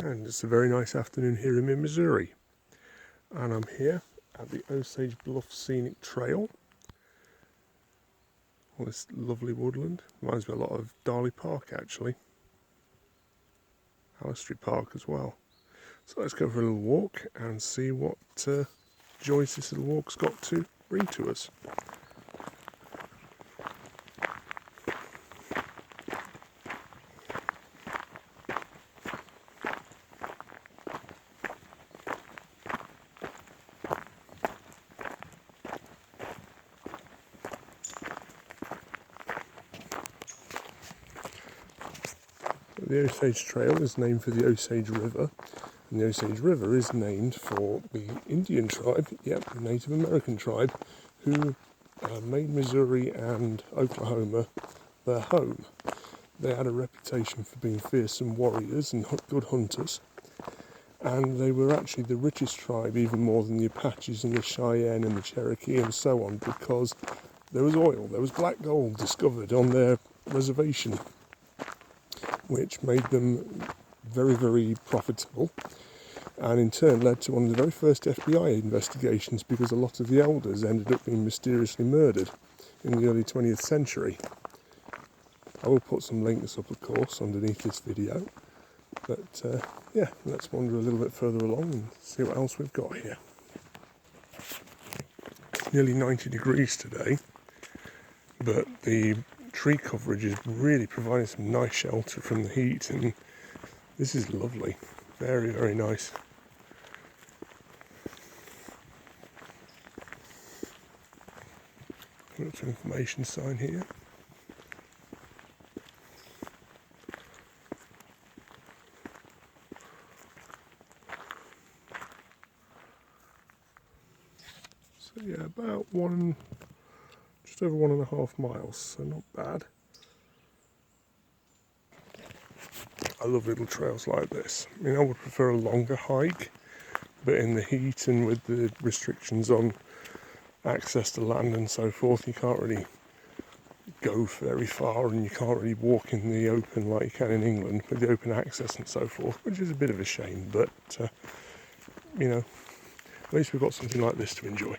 And it's a very nice afternoon here in Missouri, and I'm here at the Osage Bluff Scenic Trail. All this lovely woodland reminds me a lot of Darley Park, actually. Hallestry Park as well. So let's go for a little walk and see what joys this little walk's got to bring to us. The Osage Trail is named for the Osage River, and the Osage River is named for the Indian tribe, the Native American tribe, who made Missouri and Oklahoma their home. They had a reputation for being fearsome warriors and good hunters, and they were actually the richest tribe, even more than the Apaches and the Cheyenne and the Cherokee and so on, because there was oil, there was black gold discovered on their reservation, which made them very, very profitable, and in turn led to one of the very first FBI investigations, because a lot of the elders ended up being mysteriously murdered in the early 20th century. I will put some links up, of course, underneath this video, but yeah, let's wander a little bit further along and see what else we've got here. It's nearly 90 degrees today, but the tree coverage is really providing some nice shelter from the heat, and this is lovely, very, very nice. Got an information sign here. So yeah, about just over 1.5 miles, so not bad. I love little trails like this. I mean, I would prefer a longer hike, but in the heat and with the restrictions on access to land and so forth, you can't really go very far, and you can't really walk in the open like you can in England with the open access and so forth, which is a bit of a shame, but you know, at least we've got something like this to enjoy.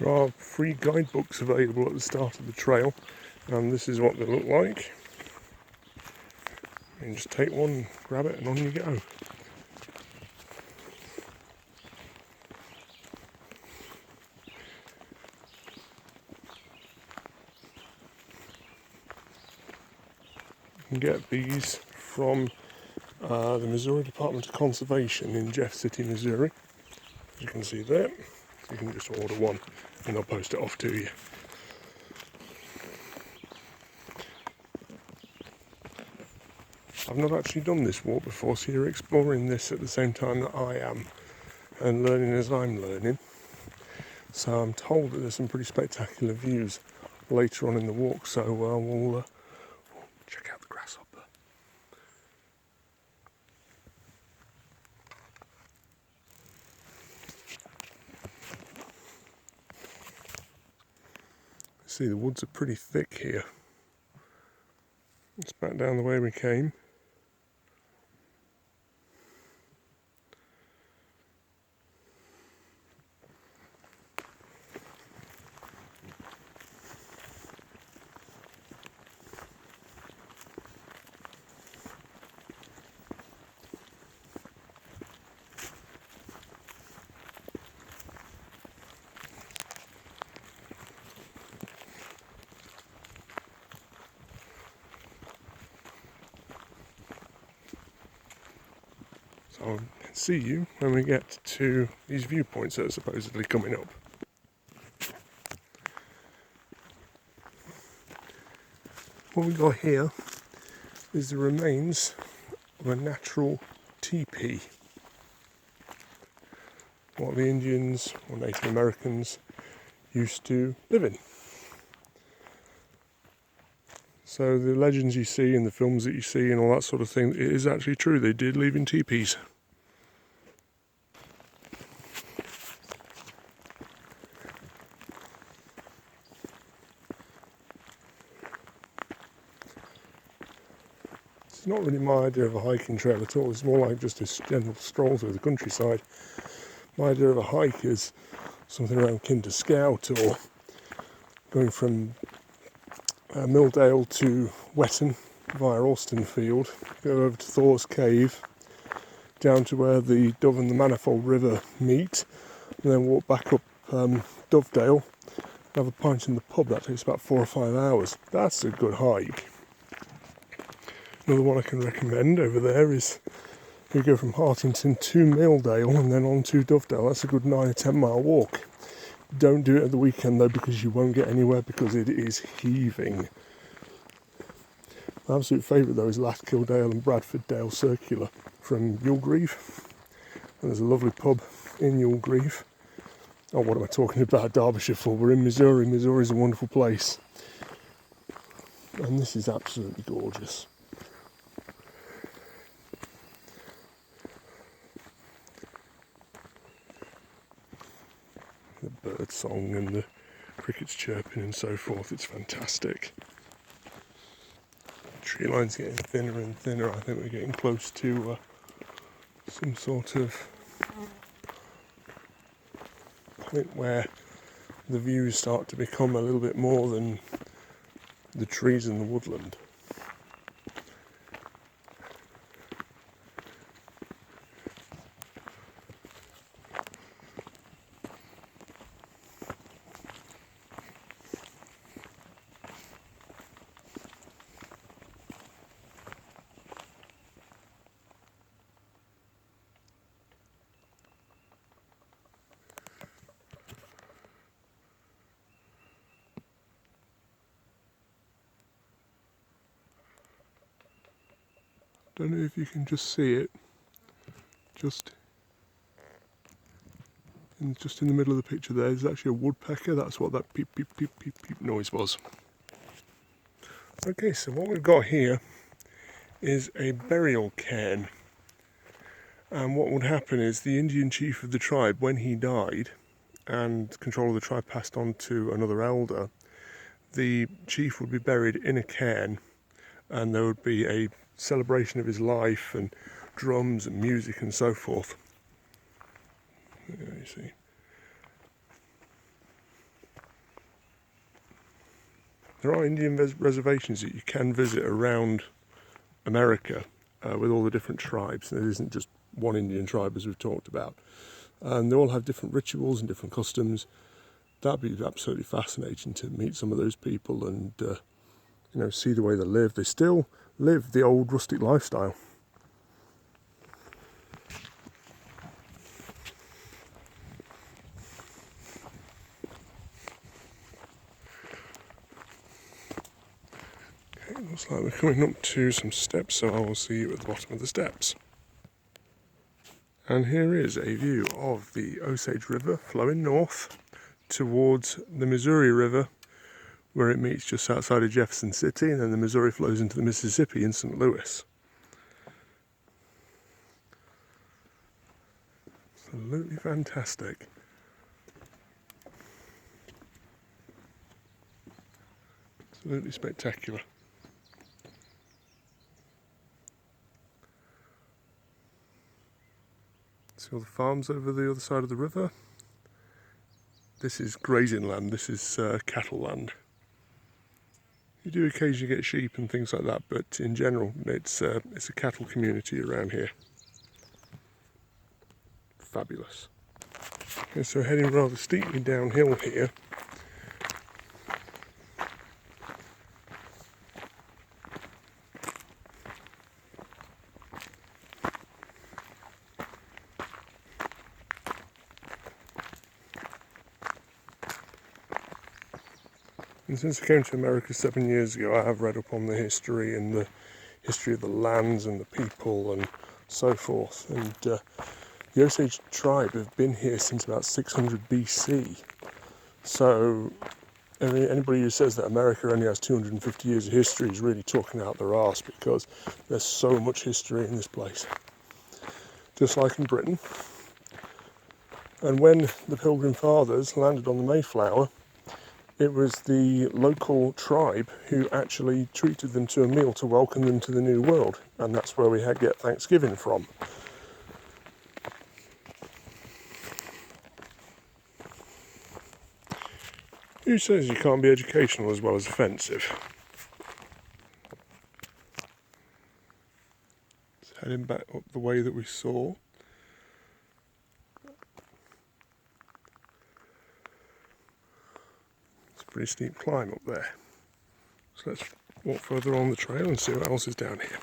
There are free guidebooks available at the start of the trail, and this is what they look like. And just take one, grab it, and on you go. You can get these from the Missouri Department of Conservation in Jeff City, Missouri. As you can see there, you can just order one and they'll post it off to you. I've not actually done this walk before, so you're exploring this at the same time that I am and learning as I'm learning. So I'm told that there's some pretty spectacular views later on in the walk, so we'll check out the grasshopper. See, the woods are pretty thick here. It's back down the way we came. So I'll see you when we get to these viewpoints that are supposedly coming up. What we've got here is the remains of a natural teepee. What the Indians or Native Americans used to live in. So the legends you see and the films that you see and all that sort of thing, it is actually true. They did live in teepees. It's not really my idea of a hiking trail at all. It's more like just a general stroll through the countryside. My idea of a hike is something around kin to Scout, or going from Milldale to Wetton via Alstonfield, go over to Thor's Cave, down to where the Dove and the Manifold River meet, and then walk back up Dovedale, have a pint in the pub. That takes about 4 or 5 hours. That's a good hike. Another one I can recommend over there is you go from Hartington to Milldale and then on to Dovedale. That's a good 9 or 10 mile walk. Don't do it at the weekend though, because you won't get anywhere, because it is heaving. My absolute favourite though is Lattkildale and Bradforddale Circular from Yulgreve. And there's a lovely pub in Yulgreve. Oh, what am I talking about Derbyshire for? We're in Missouri. Missouri's a wonderful place. And this is absolutely gorgeous. The bird song and the crickets chirping and so forth, it's fantastic. The tree line's getting thinner and thinner. I think we're getting close to some sort of point where the views start to become a little bit more than the trees in the woodland. Don't know if you can just see it, just in the middle of the picture there is actually a woodpecker. That's what that peep peep peep peep peep noise was. Okay, so what we've got here is a burial cairn, and what would happen is the Indian chief of the tribe, when he died and control of the tribe passed on to another elder, the chief would be buried in a cairn, and there would be a celebration of his life and drums and music and so forth. There you see. There are Indian reservations that you can visit around America with all the different tribes. There isn't just one Indian tribe, as we've talked about. And they all have different rituals and different customs. That'd be absolutely fascinating to meet some of those people and see the way they live. They still live the old rustic lifestyle. Okay, looks like we're coming up to some steps, so I will see you at the bottom of the steps. And here is a view of the Osage River flowing north towards the Missouri River, where it meets just outside of Jefferson City, and then the Missouri flows into the Mississippi in St. Louis. Absolutely fantastic. Absolutely spectacular. See all the farms over the other side of the river. This is grazing land, this is cattle land. You do occasionally get sheep and things like that, but in general it's a cattle community around here. Fabulous. Okay, so heading rather steeply downhill here. And since I came to America 7 years ago, I have read up on the history and the history of the lands and the people and so forth. And the Osage tribe have been here since about 600 BC. So anybody who says that America only has 250 years of history is really talking out their arse, because there's so much history in this place, just like in Britain. And when the Pilgrim Fathers landed on the Mayflower, it was the local tribe who actually treated them to a meal to welcome them to the New World, and that's where we get Thanksgiving from. Who says you can't be educational as well as offensive? It's heading back up the way that we saw. It's a pretty steep climb up there. So let's walk further on the trail and see what else is down here.